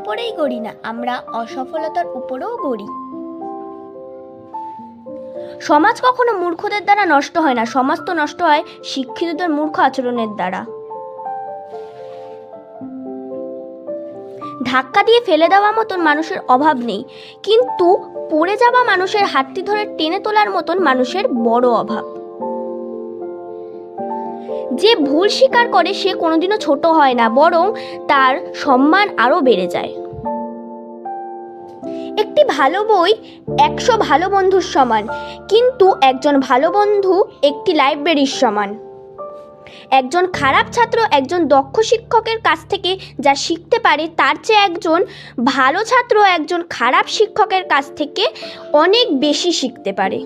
উপরেই গড়ি না, আমরা অসফলতার উপরেও গড়ি। সমাজ কখনো মূর্খদের দ্বারা নষ্ট হয় না, সমাজ তো নষ্ট হয় শিক্ষিতদের মূর্খ আচরণের দ্বারা। ধাক্কা দিয়ে ফেলে দেওয়া মতন মানুষের অভাব নেই, কিন্তু পড়ে যাওয়া মানুষের হাতটি ধরে টেনে তোলার মতন মানুষের বড় অভাব। যে ভুল স্বীকার করে সে কোনোদিনও ছোট হয় না, বরং তার সম্মান আরও বেড়ে যায়। একটি ভালো বই 100 ভালো বন্ধুর সমান, কিন্তু একজন ভালো বন্ধু একটি লাইব্রেরির সমান। একজন খারাপ ছাত্র একজন দক্ষ শিক্ষকের কাছ থেকে যা শিখতে পারে, তার চেয়ে একজন ভালো ছাত্র একজন খারাপ শিক্ষকের কাছ থেকে অনেক বেশি শিখতে পারে।